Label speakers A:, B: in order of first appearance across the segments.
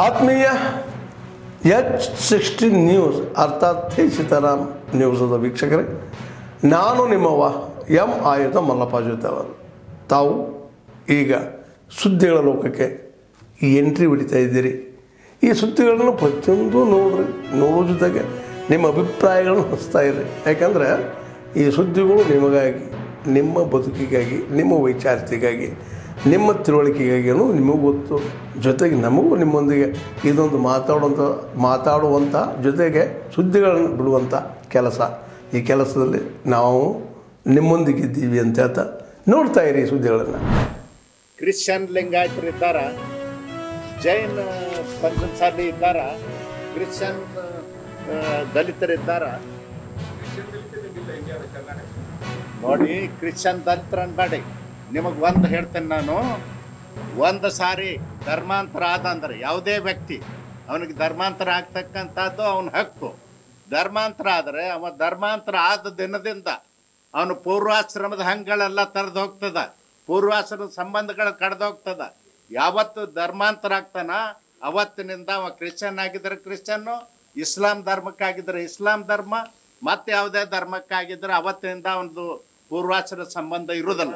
A: ಆತ್ಮೀಯ H16 news ಅರ್ಥಾತ್ ಹೇ ಸೀತಾರಾಮ್ ನ್ಯೂಸದ ವೀಕ್ಷಕರೇ, ನಾನು ನಿಮ್ಮವ ಎಂ ಆಯುಧ ಮಲ್ಲಪ್ಪ ಜೊತೆ ಅವರು. ತಾವು ಈಗ ಸುದ್ದಿಗಳ ಲೋಕಕ್ಕೆ ಎಂಟ್ರಿ ಹೊಡಿತಾ ಇದ್ದೀರಿ. ಈ ಸುದ್ದಿಗಳನ್ನು ಪ್ರತಿಯೊಂದು ನೋಡೋ ಜೊತೆಗೆ ನಿಮ್ಮ ಅಭಿಪ್ರಾಯಗಳನ್ನು ಹಂಚ್ತಾ ಇರಿ. ಯಾಕಂದರೆ ಈ ಸುದ್ದಿಗಳು ನಿಮಗಾಗಿ, ನಿಮ್ಮ ಬದುಕಿಗಾಗಿ, ನಿಮ್ಮ ವೈಚಾರಿಕೆಗಾಗಿ, ನಿಮ್ಮ ತಿಳುವಳಿಕೆಗಾಗಿ ನಿಮಗೂ ಗೊತ್ತು. ಜೊತೆಗೆ ನಮಗೂ ನಿಮ್ಮೊಂದಿಗೆ ಇದೊಂದು ಮಾತಾಡುವಂಥ ಜೊತೆಗೆ ಸುದ್ದಿಗಳನ್ನು ಬಿಡುವಂಥ ಕೆಲಸ. ಈ ಕೆಲಸದಲ್ಲಿ ನಾವು ನಿಮ್ಮೊಂದಿಗಿದ್ದೀವಿ ಅಂತ ಹೇಳ್ತಾ ನೋಡ್ತಾ ಇರಿ ಈ ಸುದ್ದಿಗಳನ್ನು.
B: ಕ್ರಿಶ್ಚಿಯನ್ ಲಿಂಗಾಯತರು ಇದ್ದಾರ, ಜೈನ ಪಂಚಮಸಾಲಿ ಇದ್ದಾರ, ಕ್ರಿಶ್ಚಿಯನ್ ದಲಿತರಿದ್ದಾರ. ನೋಡಿ, ಕ್ರಿಶ್ಚಿಯನ್ ದಲಿತರು ಅನ್ಬೇಡಿ. ನಿಮಗೆ ಒಂದು ಹೇಳ್ತೇನೆ ನಾನು, ಒಂದು ಸಾರಿ ಧರ್ಮಾಂತರ ಆದ ಅಂದರೆ ಯಾವುದೇ ವ್ಯಕ್ತಿ ಅವನಿಗೆ ಧರ್ಮಾಂತರ ಆಗ್ತಕ್ಕಂಥದ್ದು ಅವನ ಹಕ್ಕು. ಧರ್ಮಾಂತರ ಆದರೆ ಧರ್ಮಾಂತರ ಆದ ದಿನದಿಂದ ಅವನು ಪೂರ್ವಾಶ್ರಮದ ಹಂಗಳೆಲ್ಲ ತರೆದು ಹೋಗ್ತದ, ಪೂರ್ವಾಶ್ರಮದ ಸಂಬಂಧಗಳು ಕಡ್ದು ಹೋಗ್ತದ. ಯಾವತ್ತು ಧರ್ಮಾಂತರ ಆಗ್ತಾನ ಅವತ್ತಿನಿಂದ ಅವ ಕ್ರಿಶ್ಚಿಯನ್ ಆಗಿದ್ರೆ ಕ್ರಿಶ್ಚಿಯನ್ನು, ಇಸ್ಲಾಂ ಧರ್ಮಕ್ಕಾಗಿದ್ದರೆ ಇಸ್ಲಾಂ ಧರ್ಮ, ಮತ್ತೆ ಯಾವುದೇ ಧರ್ಮಕ್ಕಾಗಿದ್ದರೆ ಅವತ್ತಿನಿಂದ ಅವನದು ಪೂರ್ವಾಶ್ರಮ ಸಂಬಂಧ ಇರುವುದಲ್ಲ.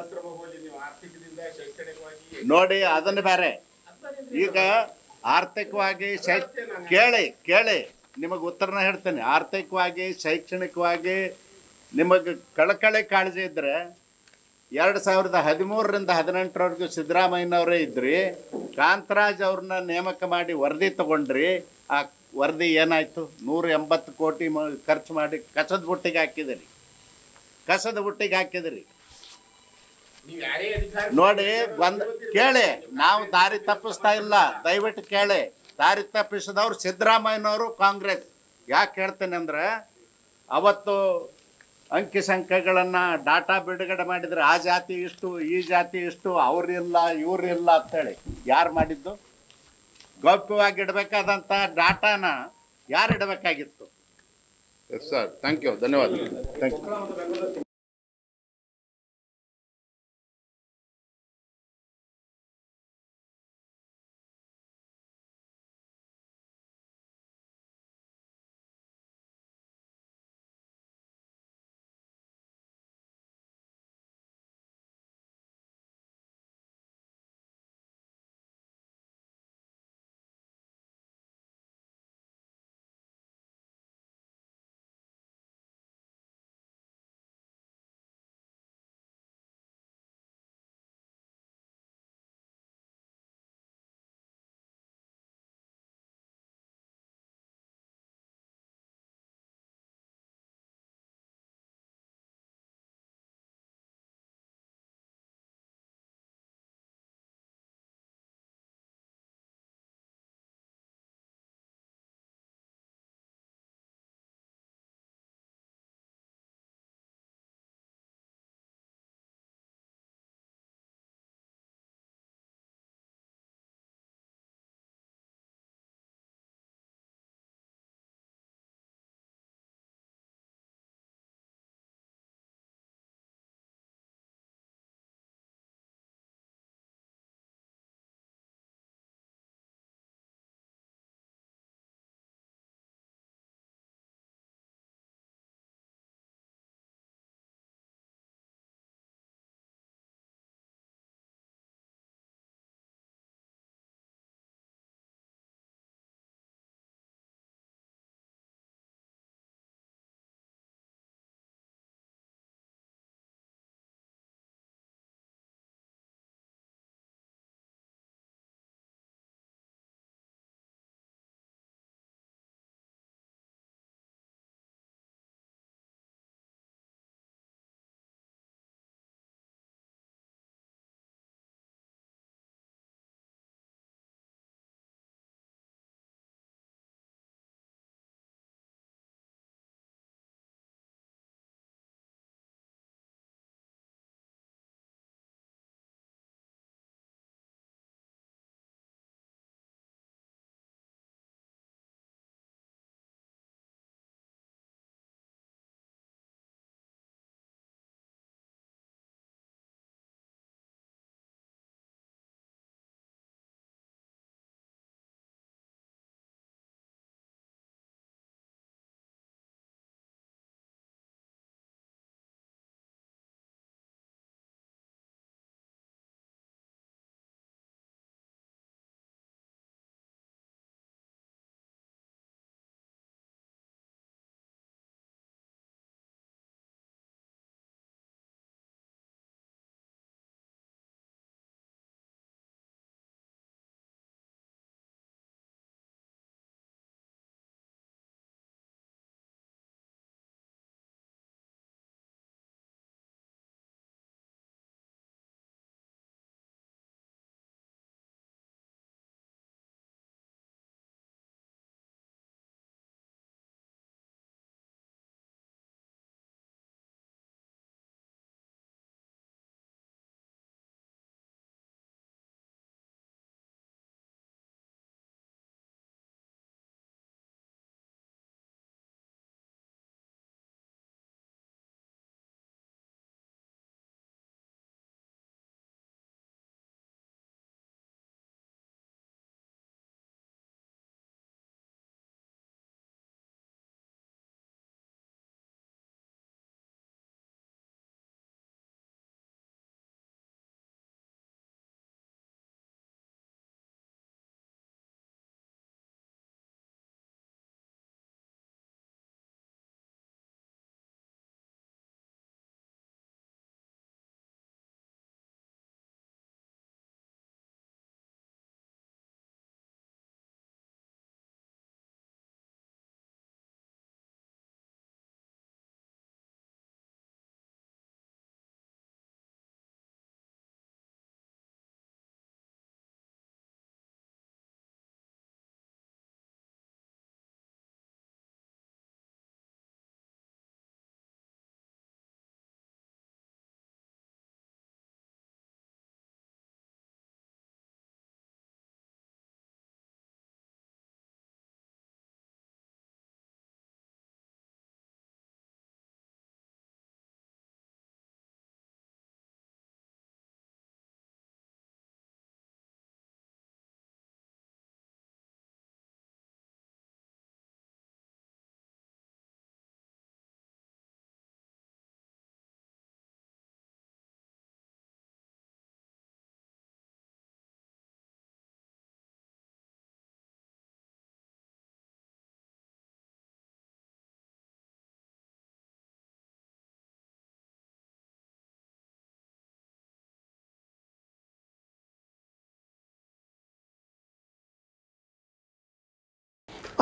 B: ನೋಡಿ, ಅದನ್ನು ಬೇರೆ. ಈಗ ಆರ್ಥಿಕವಾಗಿ ಕೇಳಿ ನಿಮಗೆ ಉತ್ತರನ ಹೇಳ್ತೇನೆ. ಆರ್ಥಿಕವಾಗಿ, ಶೈಕ್ಷಣಿಕವಾಗಿ ನಿಮಗೆ ಕಳಕಳಿ ಕಾಳಜಿ ಇದ್ದರೆ 2013ರಿಂದ 2018ರವರೆಗೂ ಸಿದ್ದರಾಮಯ್ಯನವರೇ ಇದ್ರಿ. ಕಾಂತರಾಜ್ ಅವ್ರನ್ನ ನೇಮಕ ಮಾಡಿ ವರದಿ ತಗೊಂಡ್ರಿ. ಆ ವರದಿ ಏನಾಯಿತು? 180 ಕೋಟಿ ಖರ್ಚು ಮಾಡಿ ಕಸದ ಬುಟ್ಟಿಗೆ ಹಾಕಿದಿರಿ. ನೋಡಿ, ಕೇಳಿ, ನಾವು ದಾರಿ ತಪ್ಪಿಸ್ತಾ ಇಲ್ಲ, ದಯವಿಟ್ಟು ಕೇಳಿ. ದಾರಿ ತಪ್ಪಿಸಿದವ್ರು ಸಿದ್ದರಾಮಯ್ಯನವರು, ಕಾಂಗ್ರೆಸ್. ಯಾಕೆ ಹೇಳ್ತೇನೆ ಅಂದರೆ, ಅವತ್ತು ಅಂಕಿ ಸಂಖ್ಯೆಗಳನ್ನು ಡಾಟಾ ಬಿಡುಗಡೆ ಮಾಡಿದರೆ ಆ ಜಾತಿ ಇಷ್ಟು, ಈ ಜಾತಿ ಇಷ್ಟು, ಅವ್ರಿಲ್ಲ ಇವ್ರಿಲ್ಲ ಅಂತೇಳಿ. ಯಾರು ಮಾಡಿದ್ದು? ಗೌಪ್ಯವಾಗಿ ಇಡಬೇಕಾದಂಥ ಡಾಟಾನ ಯಾರು ಇಡಬೇಕಾಗಿತ್ತು? ಎಸ್ ಸರ್, ಥ್ಯಾಂಕ್ ಯು, ಧನ್ಯವಾದ. Thank you.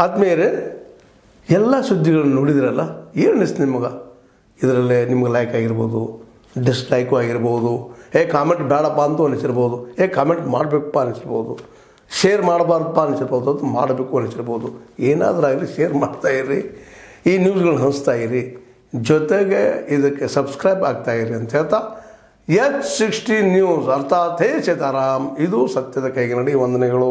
A: ಆದ್ಮೇಲೆ ಎಲ್ಲ ಸುದ್ದಿಗಳನ್ನು ನೋಡಿದ್ರಲ್ಲ, ಏನು ಅನಿಸ್ತು ನಿಮಗೆ? ಇದರಲ್ಲೇ ನಿಮ್ಗೆ ಲೈಕ್ ಆಗಿರ್ಬೋದು, ಡಿಸ್ಲೈಕು ಆಗಿರ್ಬೋದು, ಕಾಮೆಂಟ್ ಬೇಡಪ್ಪ ಅಂತೂ ಅನಿಸಿರ್ಬೋದು, ಕಾಮೆಂಟ್ ಮಾಡಬೇಕಪ್ಪ ಅನಿಸಿರ್ಬೋದು, ಶೇರ್ ಮಾಡಬಾರ್ದಪ್ಪ ಅನಿಸಿರ್ಬೋದು, ಅದು ಮಾಡಬೇಕು ಅನಿಸಿರ್ಬೋದು. ಏನಾದರೂ ಆಗಲಿ ಶೇರ್ ಮಾಡ್ತಾಯಿರಿ, ಈ ನ್ಯೂಸ್ಗಳನ್ನ ಹಂಚ್ತಾ ಇರಿ, ಜೊತೆಗೆ ಇದಕ್ಕೆ ಸಬ್ಸ್ಕ್ರೈಬ್ ಆಗ್ತಾಯಿರಿ ಅಂತ ಹೇಳ್ತಾ H16 ನ್ಯೂಸ್ ಅರ್ಥಾತ್ ಹೇ ಸೀತಾರಾಮ್, ಇದು ಸತ್ಯದ ಕೈಗನ್ನಡಿ. ವಂದನೆಗಳು.